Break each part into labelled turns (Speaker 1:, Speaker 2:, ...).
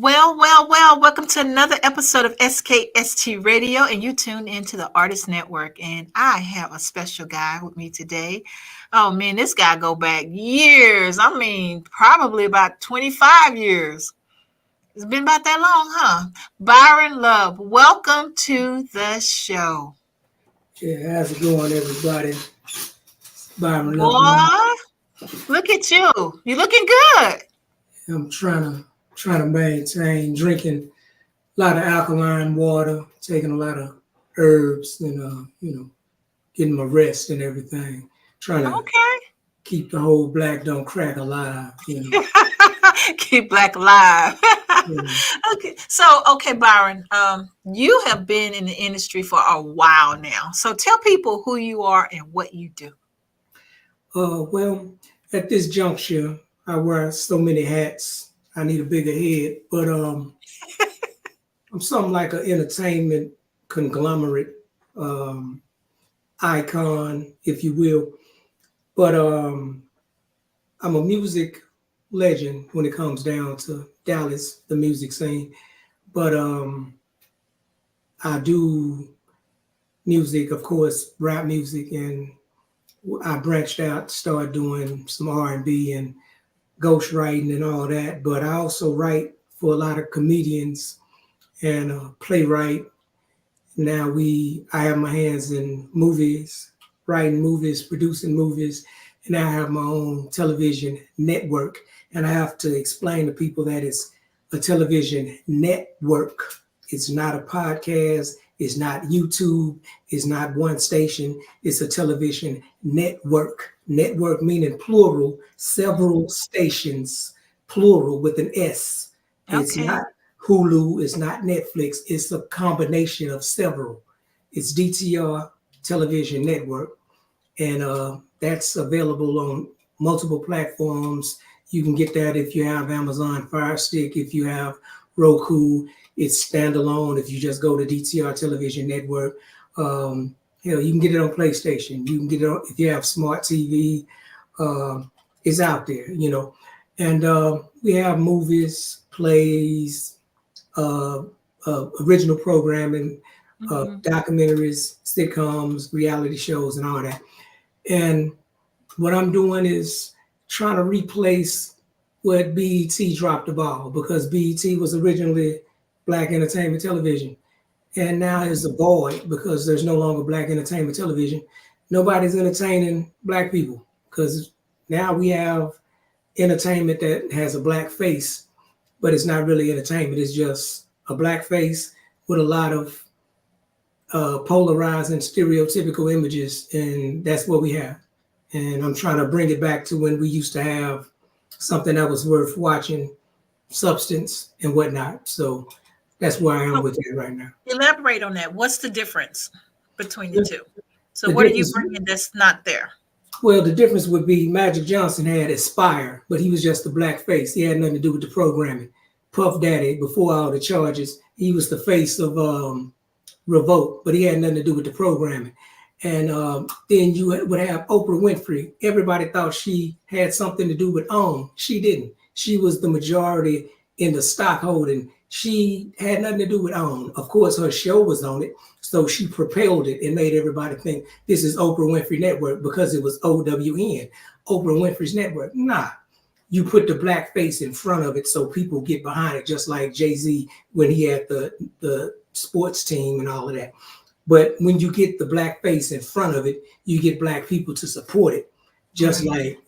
Speaker 1: Well. Welcome to another episode of SKST Radio, and you tuned into the Artist Network. And I have a special guy with me today. Oh man, this guy go back years. I mean, probably about 25 years. It's been about that long, huh? Byron Love, welcome to the show.
Speaker 2: Yeah, how's it going, everybody? Byron Love.
Speaker 1: Boy, look at you. You looking good.
Speaker 2: I'm trying to maintain drinking a lot of alkaline water, taking a lot of herbs, and getting my rest and everything. Trying to keep the whole black don't crack alive.
Speaker 1: Keep black alive.
Speaker 2: Yeah.
Speaker 1: Okay, Byron. You have been in the industry for a while now. So tell people who you are and what you do.
Speaker 2: Well, at this juncture, I wear so many hats. I need a bigger head, but I'm something like an entertainment conglomerate icon, if you will. But I'm a music legend when it comes down to Dallas, the music scene. But I do music, of course, rap music, and I branched out, started doing some R&B and ghostwriting and all that. But I also write for a lot of comedians and playwright. Now I have my hands in movies, writing movies, producing movies, and I have my own television network. And I have to explain to people that it's a television network. It's not a podcast. It's not YouTube. It's not one station. It's a television network. Network meaning plural, several stations, plural with an S. It's not Hulu. It's not Netflix. It's a combination of several. It's DTR Television Network. And that's available on multiple platforms. You can get that if you have Amazon Fire Stick, if you have Roku. It's standalone. If you just go to DTR Television Network, you can get it on PlayStation. You can get it on, if you have smart TV. It's out there, And we have movies, plays, original programming, documentaries, sitcoms, reality shows, and all that. And what I'm doing is trying to replace what BET dropped the ball, because BET was originally Black Entertainment Television, and now it's a void because there's no longer Black Entertainment Television. Nobody's entertaining Black people because now we have entertainment that has a Black face, but it's not really entertainment. It's just a Black face with a lot of polarizing, stereotypical images, and that's what we have. And I'm trying to bring it back to when we used to have something that was worth watching, substance and whatnot. So that's where I am with it right now.
Speaker 1: Elaborate on that. What's the difference between the two? So what are you bringing that's not there?
Speaker 2: Well, the difference would be Magic Johnson had Aspire, but he was just a Black face. He had nothing to do with the programming. Puff Daddy, before all the charges, he was the face of Revolt, but he had nothing to do with the programming. And then you would have Oprah Winfrey. Everybody thought she had something to do with OWN. She didn't. She was the majority in the stock holding. She had nothing to do with OWN. Of course, her show was on it, so she propelled it and made everybody think this is Oprah Winfrey Network because it was OWN, Oprah Winfrey's Network. Nah, you put the Black face in front of it so people get behind it, just like Jay-Z when he had the sports team and all of that. But when you get the Black face in front of it, you get Black people to support it, just like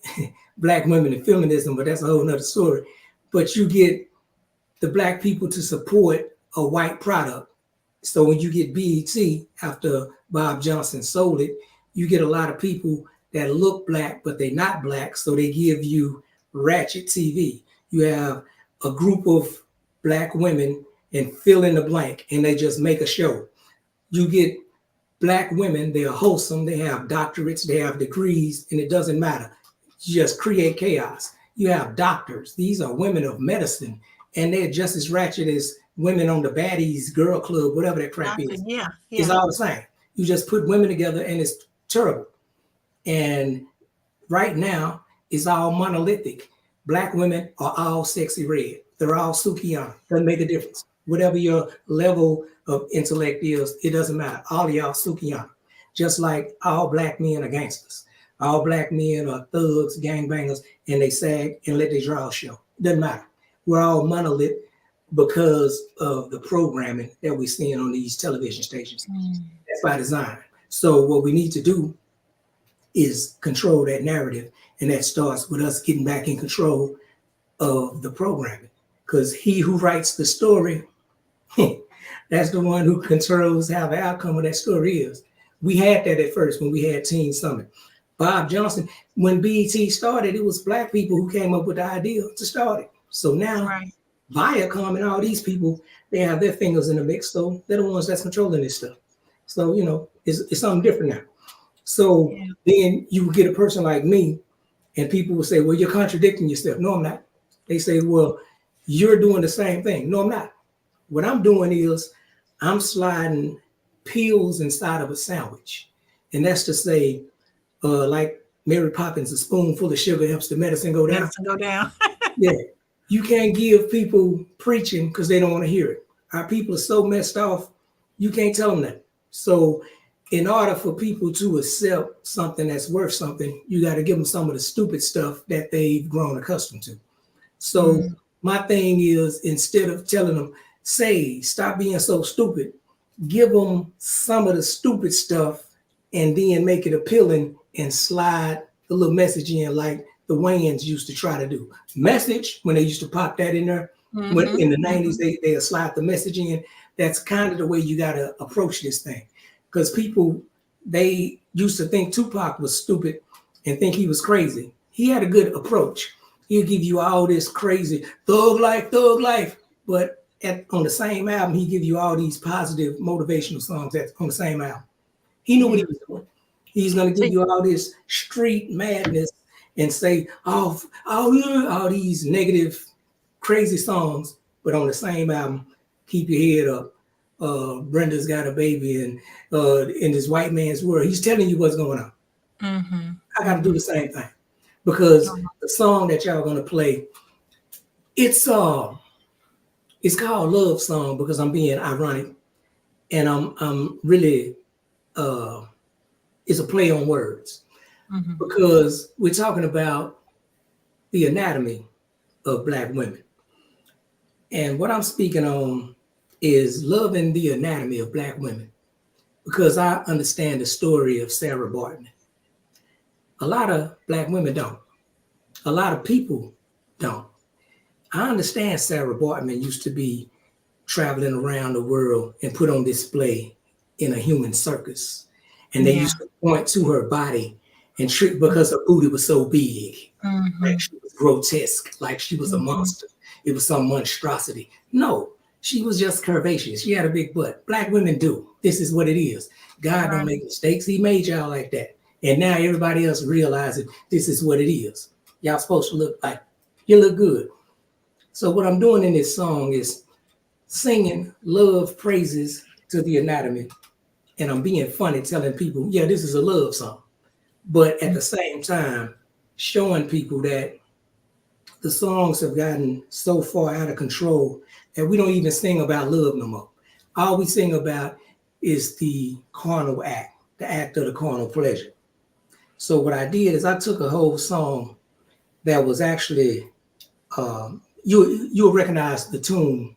Speaker 2: Black women and feminism, but that's a whole nother story. But you get the Black people to support a white product. So when you get BET after Bob Johnson sold it, you get a lot of people that look Black, but they're not Black. So they give you ratchet TV. You have a group of Black women and fill in the blank, and they just make a show. You get Black women, they are wholesome, they have doctorates, they have degrees, and it doesn't matter. You just create chaos. You have doctors. These are women of medicine, and they're just as ratchet as women on the Baddies Girl Club, whatever that crap is.
Speaker 1: Yeah.
Speaker 2: It's all the same. You just put women together, and it's terrible. And right now, it's all monolithic. Black women are all sexy red. They're all Sukiyama. Doesn't make a difference. Whatever your level of intellect is, it doesn't matter. All of y'all Sukiyama. Just like all black men are gangsters. All black men are thugs, gangbangers, and they sag and let their draws show. Doesn't matter. We're all monolith because of the programming that we're seeing on these television stations. That's by design. So what we need to do is control that narrative, and that starts with us getting back in control of the programming. Because he who writes the story, that's the one who controls how the outcome of that story is. We had that at first when we had Teen Summit. Bob Johnson, when BET started, it was black people who came up with the idea to start it. So now, Viacom and all these people, they have their fingers in the mix, so they're the ones that's controlling this stuff. So, you know, it's something different now. So then you would get a person like me, and people will say, well, you're contradicting yourself. No, I'm not. They say, well, you're doing the same thing. No, I'm not. What I'm doing is I'm sliding pills inside of a sandwich. And that's to say, like Mary Poppins, a spoonful of sugar helps the medicine go down. Yeah. You can't give people preaching because they don't want to hear it. Our people are so messed off, you can't tell them that. So in order for people to accept something that's worth something, you got to give them some of the stupid stuff that they've grown accustomed to. So my thing is, instead of telling them, say, stop being so stupid, give them some of the stupid stuff and then make it appealing and slide a little message in like the Wayans used to try to do. Message, when they used to pop that in there, when in the 90s, they'll slide the message in. That's kind of the way you got to approach this thing. Because people, they used to think Tupac was stupid and think he was crazy. He had a good approach. He'll give you all this crazy thug life. But on the same album, he give you all these positive motivational songs that's on the same album. He knew what he was doing. He's going to give you all this street madness and say, all these negative, crazy songs, but on the same album, keep your head up. Brenda's got a baby, and in this white man's world, he's telling you what's going on. I got to do the same thing because the song that y'all going to play, it's called Love Song because I'm being ironic, and I'm really it's a play on words because we're talking about the anatomy of Black women, and what I'm speaking on is loving the anatomy of Black women because I understand the story of Sarah Barton. A lot of Black women don't. A lot of people don't. I understand Sarah Bartman used to be traveling around the world and put on display in a human circus. And they used to point to her body and trick because her booty was so big. Like she was grotesque, like she was a monster. It was some monstrosity. No, she was just curvaceous. She had a big butt. Black women do. This is what it is. God don't make mistakes. He made y'all like that. And now everybody else realizing this is what it is. Y'all supposed to look like, you look good. So what I'm doing in this song is singing love praises to the anatomy. And I'm being funny telling people, yeah, this is a love song. But at the same time, showing people that the songs have gotten so far out of control that we don't even sing about love no more. All we sing about is the carnal act, the act of the carnal pleasure. So what I did is I took a whole song that was actually, you'll recognize the tune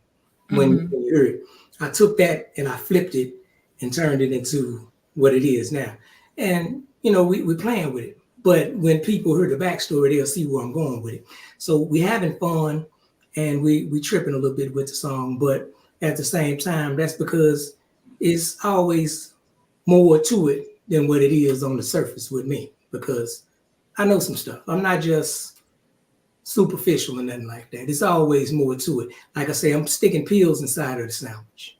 Speaker 2: when you hear it. I took that and I flipped it and turned it into what it is now. And, you know, we're playing with it. But when people hear the backstory, they'll see where I'm going with it. So we're having fun and we tripping a little bit with the song. But at the same time, that's because it's always more to it than what it is on the surface with me. Because I know some stuff. I'm not just superficial and nothing like that. It's always more to it. Like I say, I'm sticking pills inside of the sandwich.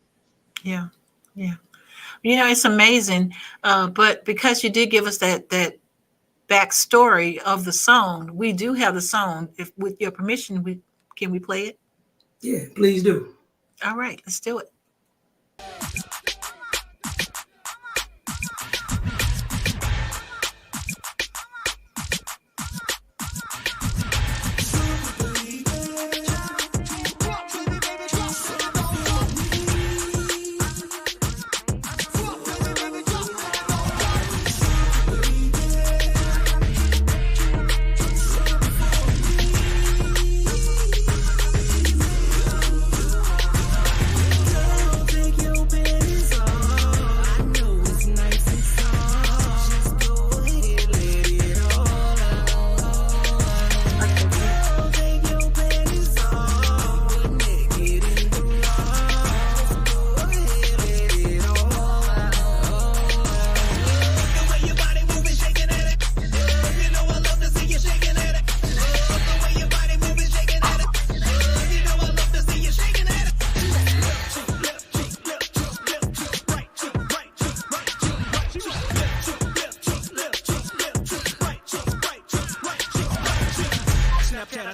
Speaker 1: Yeah. You know, it's amazing. But because you did give us that backstory of the song, we do have the song. If with your permission, can we play it?
Speaker 2: Yeah, please do.
Speaker 1: All right, let's do it.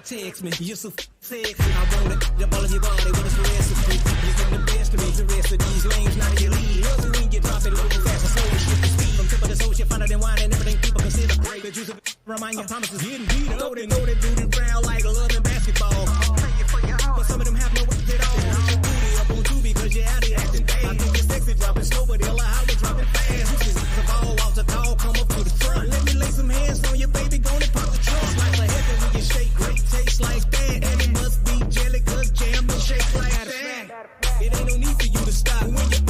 Speaker 3: text me. You're so sexy. I want it. Jump all of your body. What is the recipe? You're getting the best of me. The rest of these lanes not in your league. Love it when you drop it low fast. So shift the speed from tip of the soul. Shit finer than wine and everything people consider great. The juice of it remind you. Promises getting beat up. Loaded, booty brown like love and basketball. But some of them have no weight at all. Put your booty up on two because you're out here acting bad. I think you're sexy dropping slow, but they'll how we dropping fast. This is the ball off the tall. Come up to the front. Let me lay some hands on your baby. Gonna pop the trunk. Like a heaven when you shake. Great taste like that. And it must be jelly cause jam don't shake like that. It ain't no need for you to stop when you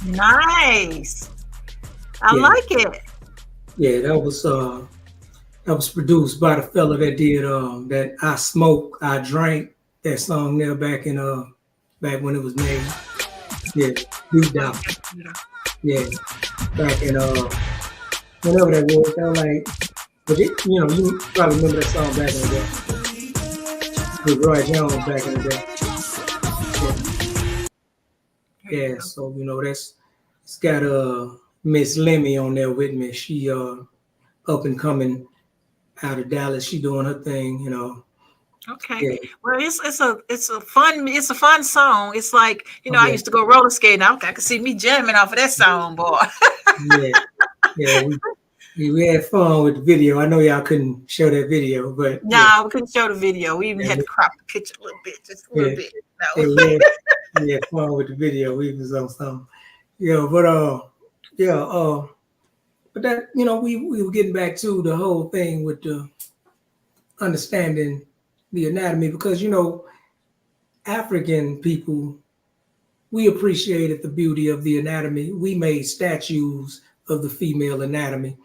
Speaker 1: Nice. I like it.
Speaker 2: Yeah, that was produced by the fella that did that I Smoke, I Drank, that song there back when it was made. Yeah, B.D.M.G. Yeah. Back in whenever that was, I was like, but it, you probably remember that song back in the day. With Roy Jones back in the day. Yeah, so it's got Miss Lemme on there with me. She up and coming out of Dallas. She doing her thing,
Speaker 1: Okay.
Speaker 2: Yeah.
Speaker 1: Well, it's a fun song. It's like, I used to go roller skating. I could see me jamming off of that song, boy.
Speaker 2: Yeah. We had fun with the video. I know y'all couldn't show that video, but
Speaker 1: we couldn't show the video. We even had to crop the picture a little bit, just a little bit.
Speaker 2: No. We had fun with the video. We was on something. But that, we were getting back to the whole thing with the understanding the anatomy, because, African people, we appreciated the beauty of the anatomy. We made statues of the female anatomy.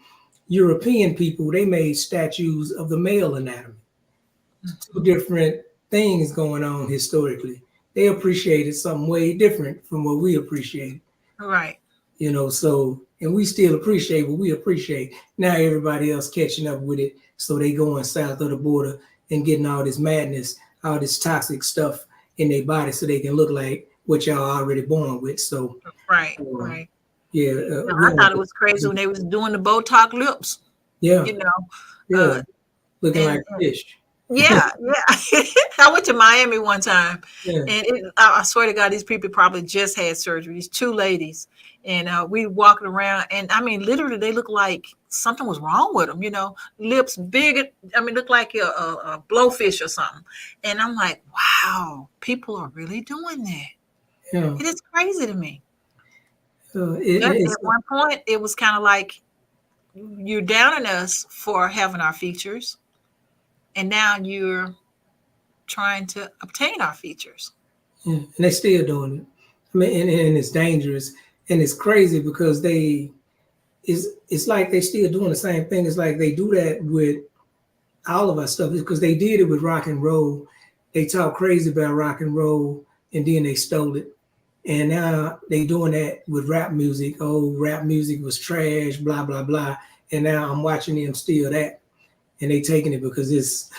Speaker 2: European people, they made statues of the male anatomy. Two different things going on historically. They appreciated something way different from what we appreciate.
Speaker 1: Right.
Speaker 2: And we still appreciate what we appreciate. Now everybody else catching up with it. So they going south of the border and getting all this madness, all this toxic stuff in their body so they can look like what y'all already born with. So
Speaker 1: right.
Speaker 2: Yeah.
Speaker 1: I thought it was crazy when they was doing the Botox lips.
Speaker 2: Yeah. Looking like fish.
Speaker 1: Yeah. I went to Miami one time, and I swear to God, these people probably just had surgery. These two ladies, And we walking around, and I mean, literally, they look like something was wrong with them. You know, lips big. I mean, look like a blowfish or something. And I'm like, wow, people are really doing that.
Speaker 2: Yeah.
Speaker 1: It is crazy to me. But
Speaker 2: It's,
Speaker 1: at one point, it was kind of like you're downing us for having our features, and now you're trying to obtain our features.
Speaker 2: yeah, and they still doing it. I mean, and it's dangerous and it's crazy because it's like they still doing the same thing. It's like they do that with all of our stuff because they did it with rock and roll. They talk crazy about rock and roll and then they stole it. And now they doing that with rap music. Oh, rap music was trash, blah, blah, blah. And now I'm watching them steal that. And they taking it because it's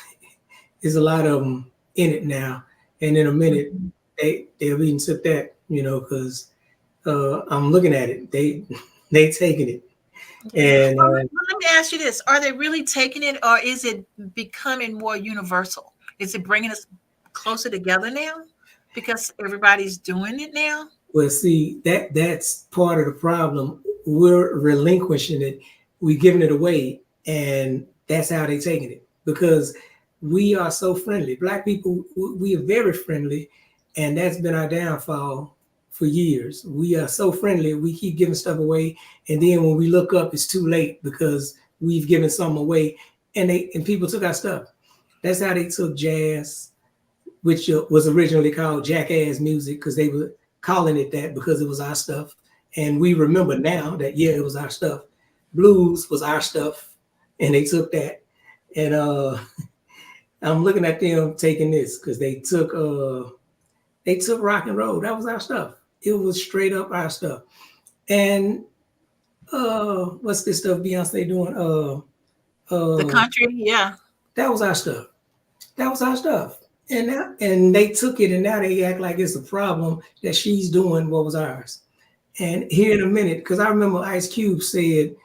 Speaker 2: a lot of them in it now. And in a minute, they'll even took that, you know, because I'm looking at it. They taking it. And
Speaker 1: Well, let me ask you this. Are they really taking it, or is it becoming more universal? Is it bringing us closer together now because everybody's doing it now?
Speaker 2: well, see, that's part of the problem. We're relinquishing it. We're giving it away. And that's how they taking it because we are so friendly. Black people, we are very friendly. And that's been our downfall for years. We are so friendly. We keep giving stuff away. And then when we look up, it's too late because we've given something away and people took our stuff. That's how they took jazz, which was originally called jackass music because they were calling it that because it was our stuff. And we remember now that, yeah, it was our stuff. Blues was our stuff and they took that. And I'm looking at them taking this because they took rock and roll. That was our stuff. It was straight up our stuff. And what's this stuff Beyonce doing?
Speaker 1: The country, yeah.
Speaker 2: That was our stuff. That was our stuff. And they took it and now they act like it's a problem that she's doing what was ours. And here in a minute, because I remember Ice Cube said,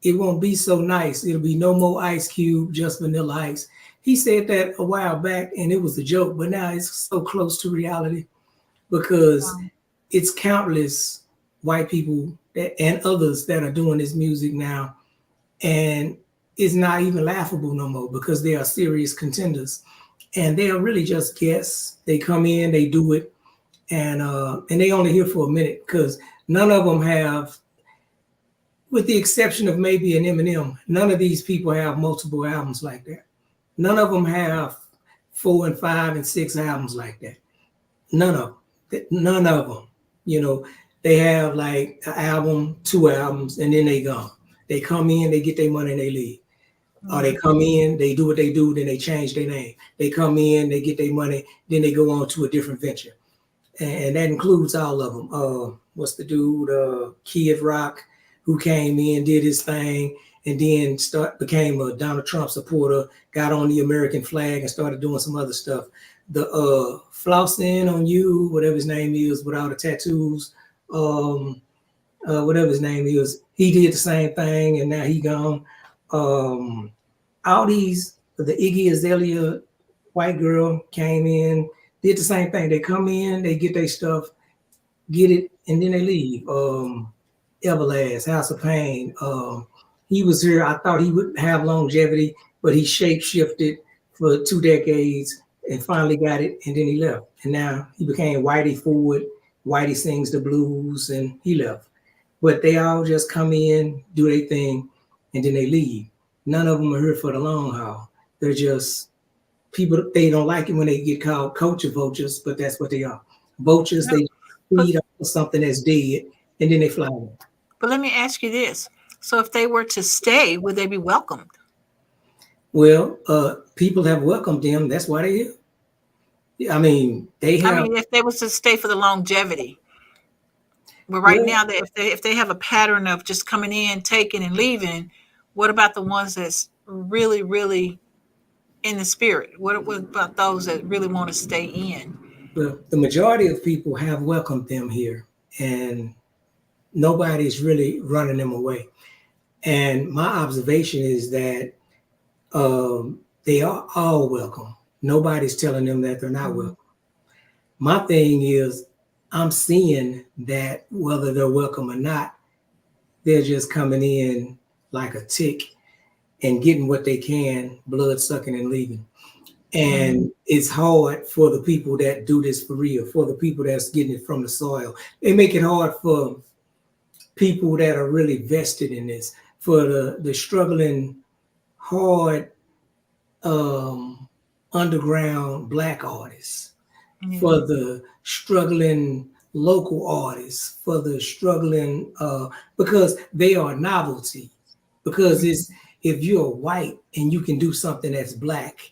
Speaker 2: it won't be so nice. It'll be no more Ice Cube, just vanilla ice. He said that a while back and it was a joke, but now it's so close to reality because it's countless white people and others that are doing this music now. And it's not even laughable no more because they are serious contenders. And they are really just guests. They come in, they do it, and they only here for a minute because none of them have, with the exception of maybe an Eminem, none of these people have multiple albums like that. None of them have 4 and 5 and 6 albums like that. None of them. You know, they have like an album, 2 albums, and then they gone. They come in, they get their money, and they leave. Or they come in, they do what they do, then they change their name. They come in, they get their money, then they go on to a different venture. And that includes all of them. What's the dude, Kid Rock, who came in, did his thing, and then became a Donald Trump supporter, got on the American flag and started doing some other stuff. The Flossing on You, whatever his name is, with all the tattoos, whatever his name is, he did the same thing, and now he gone. All these, the Iggy Azalea white girl came in, did the same thing. They come in, they get their stuff, get it, and then they leave. Everlast, House of Pain. He was here. I thought he would have longevity, but he shape-shifted for 2 decades and finally got it, and then he left. And now he became Whitey Ford. Whitey sings the blues, and he left. But they all just come in, do their thing, and then they leave. None of them are here for the long haul. They're just people, they don't like it when they get called culture vultures, but that's what they are. Vultures, they feed on something that's dead, and then they fly away.
Speaker 1: But let me ask you this. So if they were to stay, would they be welcomed?
Speaker 2: Well, people have welcomed them. That's why they're here. I mean, they have.
Speaker 1: I mean, if they was to stay for the longevity. But right now, if they have a pattern of just coming in, taking, and leaving, what about the ones that's really, really in the spirit? What about those that really want to stay in?
Speaker 2: Well, the majority of people have welcomed them here, and nobody's really running them away. And my observation is that they are all welcome. Nobody's telling them that they're not welcome. My thing is, I'm seeing that whether they're welcome or not, they're just coming in like a tick and getting what they can, blood sucking and leaving. And it's hard for the people that do this for real, for the people that's getting it from the soil. They make it hard for people that are really vested in this, for the struggling, hard underground Black artists, for the struggling local artists, for the struggling, because they are novelty. Because if you're white and you can do something that's Black,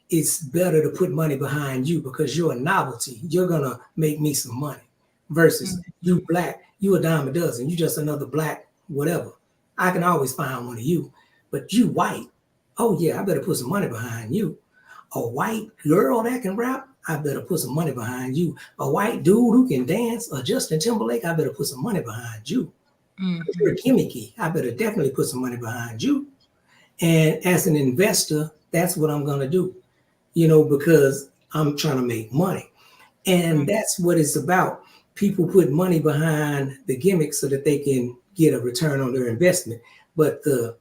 Speaker 2: it's better to put money behind you because you're a novelty. You're gonna make me some money. Versus you Black, you a dime a dozen. You just another Black whatever. I can always find one of you. But you white, oh yeah, I better put some money behind you. A white girl that can rap, I better put some money behind you. A white dude who can dance, or Justin Timberlake, I better put some money behind you. If you're a gimmicky, I better definitely put some money behind you. And as an investor, that's what I'm gonna do, because I'm trying to make money. And that's what it's about. People put money behind the gimmick so that they can get a return on their investment. But the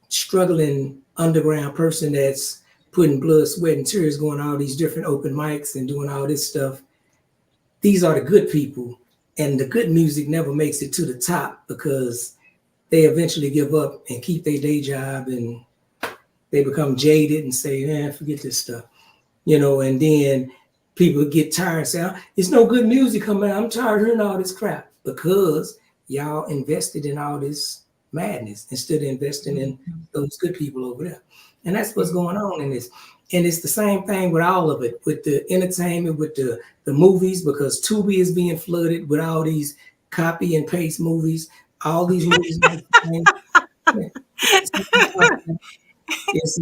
Speaker 2: struggling underground person that's putting blood, sweat, and tears, going to all these different open mics and doing all this stuff, these are the good people. And the good music never makes it to the top because they eventually give up and keep their day job, and they become jaded and say, man, forget this stuff. And then people get tired and say, it's no good music coming out. I'm tired of hearing all this crap, because y'all invested in all this madness instead of investing in those good people over there. And that's what's going on in this. And it's the same thing with all of it, with the entertainment, with the movies, because Tubi is being flooded with all these copy and paste movies. All these movies. It's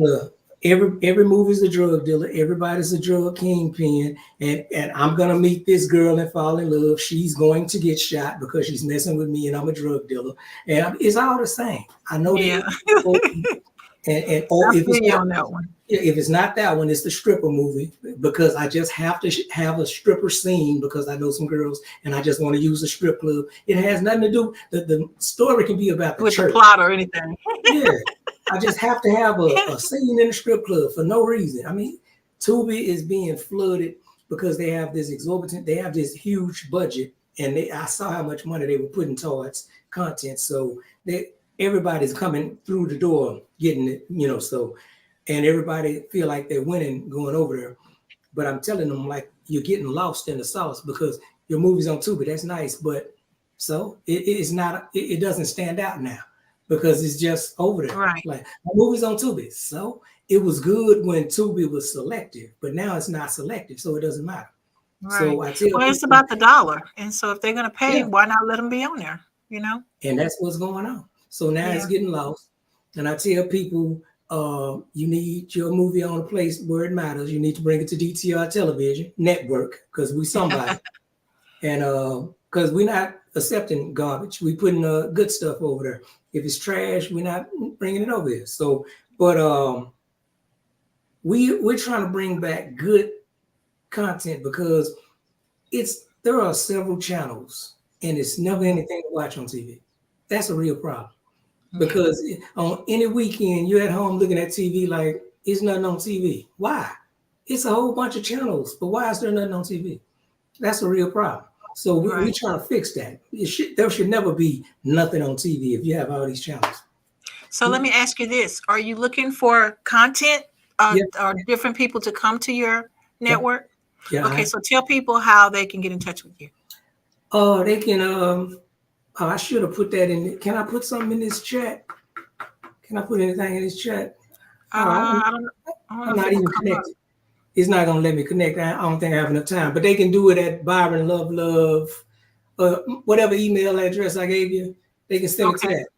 Speaker 2: every movie's a drug dealer. Everybody's a drug kingpin. And I'm going to meet this girl and fall in love. She's going to get shot because she's messing with me and I'm a drug dealer. And it's all the same. I know that. And or if it's not, on that one. If it's not that one, it's the stripper movie, because I just have to have a stripper scene because I know some girls and I just want to use a strip club. It has nothing to do. The story can be about the church.
Speaker 1: The plot or anything.
Speaker 2: Yeah, I just have to have a scene in a strip club for no reason. I mean, Tubi is being flooded because they have this huge budget, and I saw how much money they were putting towards content. So everybody's coming through the door getting it, so, and everybody feel like they're winning going over there. But I'm telling them, like, you're getting lost in the sauce because your movie's on Tubi. That's nice, but so it's not, it doesn't stand out now because it's just over there.
Speaker 1: Right.
Speaker 2: Like, my movie's on Tubi. So it was good when Tubi was selective, but now it's not selective, so it doesn't matter.
Speaker 1: Right.
Speaker 2: So I tell
Speaker 1: it's about the dollar. And so if they're going to pay, why not let them be on there,
Speaker 2: And that's what's going on. So now it's getting lost. And I tell people, you need your movie on a place where it matters. You need to bring it to DTR Television Network because we somebody. And because we're not accepting garbage. We putting good stuff over there. If it's trash, we're not bringing it over here. So, but we're trying to bring back good content because there are several channels and it's never anything to watch on TV. That's a real problem. Because on any weekend, you're at home looking at TV like it's nothing on TV. Why? It's a whole bunch of channels, but why is there nothing on TV? That's a real problem. So we're trying to fix that. There should never be nothing on TV if you have all these channels.
Speaker 1: So let me ask you this. Are you looking for content or different people to come to your network?
Speaker 2: Yeah.
Speaker 1: Okay, so tell people how they can get in touch with you.
Speaker 2: They can... I should have put that in. Can I put something in this chat? Can I put anything in this chat? I'm not even connected. It's not going to let me connect. I don't think I have enough time. But they can do it at Byron Love, whatever email address I gave you. They can send it to that.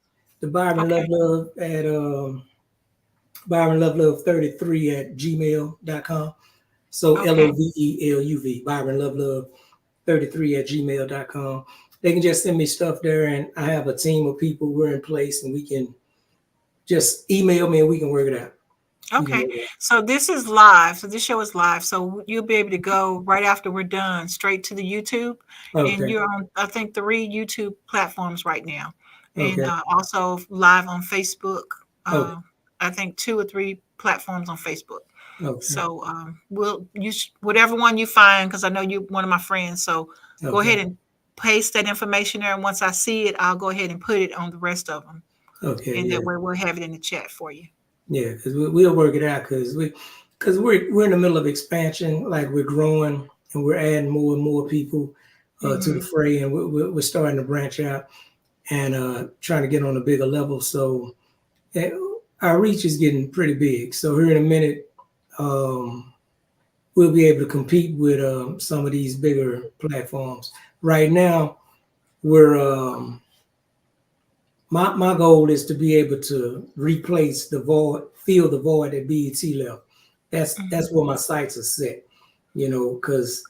Speaker 2: The Byron Love at ByronLoveLove33 at gmail.com. So LOVELUV, Byron Love33 at gmail.com. They can just send me stuff there, and I have a team of people. We're in place, and we can just email me, and we can work it out.
Speaker 1: Okay, so this is live. So this show is live. So you'll be able to go right after we're done straight to the YouTube, and
Speaker 2: Okay.
Speaker 1: you're on I think 3 YouTube platforms right now, and
Speaker 2: Okay.
Speaker 1: also live on Facebook.
Speaker 2: Okay.
Speaker 1: I think 2 or 3 platforms on Facebook.
Speaker 2: Okay.
Speaker 1: So we'll use whatever one you find because I know you're one of my friends. So go
Speaker 2: Okay.
Speaker 1: ahead and paste that information there, and once I see it, I'll go ahead and put it on the rest of them,
Speaker 2: Okay.
Speaker 1: and
Speaker 2: Yeah.
Speaker 1: that way we'll have it in the chat for you.
Speaker 2: Yeah. Because we'll work it out because we're in the middle of expansion. Like we're growing and we're adding more and more people to the fray, and we're starting to branch out and trying to get on a bigger level. So our reach is getting pretty big. So here in a minute, we'll be able to compete with some of these bigger platforms. Right now, we're my goal is to be able to replace the void, fill the void that BET left. That's where my sights are set, because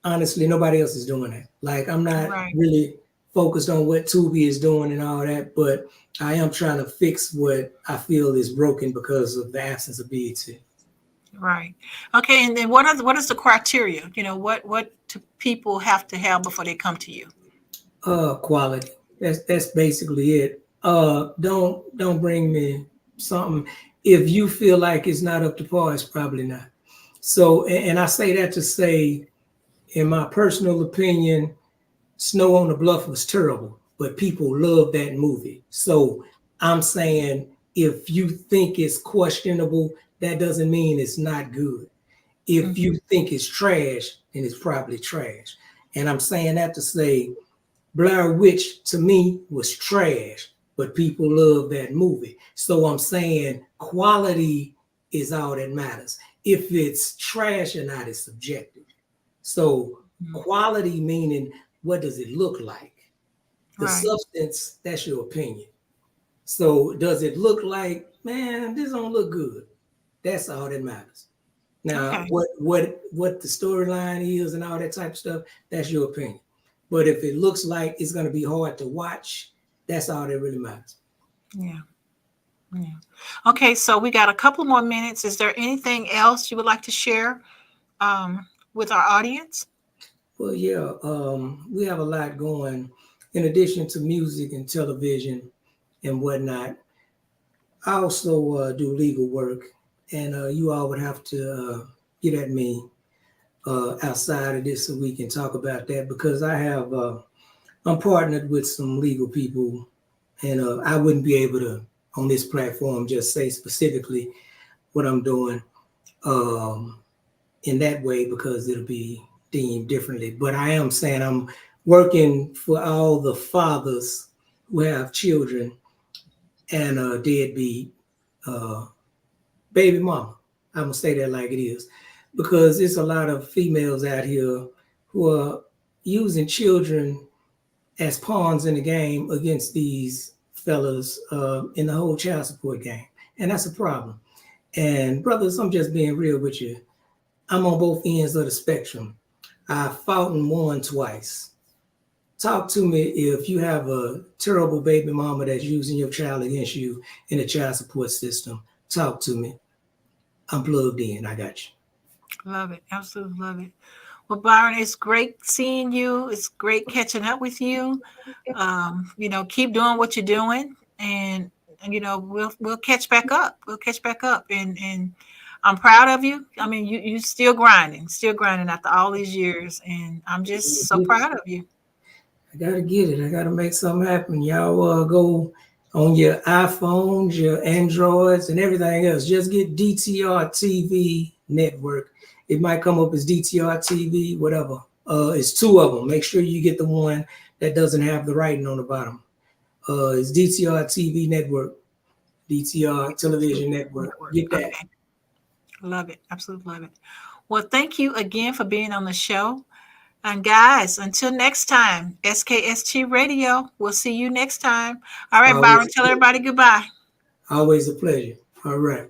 Speaker 2: honestly, nobody else is doing that. Like I'm not
Speaker 1: Right.
Speaker 2: really focused on what Tubi is doing and all that, but I am trying to fix what I feel is broken because of the absence of BET.
Speaker 1: Right. Okay. And then what is the criteria? What do people have to have before they come to you?
Speaker 2: Quality. That's basically it. Don't bring me something if you feel like it's not up to par. It's probably not. So, and I say that to say, in my personal opinion, Snow on the Bluff was terrible, but people love that movie. So I'm saying if you think it's questionable, that doesn't mean it's not good. If you think it's trash, then it's probably trash. And I'm saying that to say Blair Witch to me was trash, but people love that movie. So I'm saying quality is all that matters. If it's trash or not is subjective. So quality meaning what does it look like? The substance, that's your opinion. So does it look like, man, this don't look good? That's all that matters. Now, what the storyline is and all that type of stuff, that's your opinion. But if it looks like it's going to be hard to watch, that's all that really matters.
Speaker 1: Yeah. Okay, so we got a couple more minutes. Is there anything else you would like to share with our audience?
Speaker 2: Well, yeah, we have a lot going. In addition to music and television and whatnot, I also do legal work, and you all would have to get at me outside of this so we can talk about that because I'm partnered with some legal people, and I wouldn't be able to on this platform just say specifically what I'm doing in that way because it'll be deemed differently. But I am saying I'm working for all the fathers who have children and a deadbeat baby mama. I'm gonna say that like it is, because there's a lot of females out here who are using children as pawns in the game against these fellas in the whole child support game, and that's a problem. And brothers, I'm just being real with you. I'm on both ends of the spectrum. I fought and won twice. Talk to me if you have a terrible baby mama that's using your child against you in the child support system. Talk to me. I'm plugged in. I got you.
Speaker 1: Love it. Absolutely love it. Well, Byron, it's great seeing you. It's great catching up with you. Keep doing what you're doing, and we'll catch back up. We'll catch back up, and I'm proud of you. I mean, you still grinding after all these years, and I'm just so proud of you.
Speaker 2: I gotta get it. I gotta make something happen. Y'all go on your iPhones, your Androids, and everything else. Just get DTR TV Network. It might come up as DTR TV, whatever. It's 2 of them. Make sure you get the one that doesn't have the writing on the bottom. It's DTR TV Network, DTR Television Network. Get that.
Speaker 1: Okay. Love it. Absolutely love it. Well, thank you again for being on the show. And guys, until next time, SKST Radio. We'll see you next time. All right, Byron, tell everybody goodbye.
Speaker 2: Always a pleasure. All right.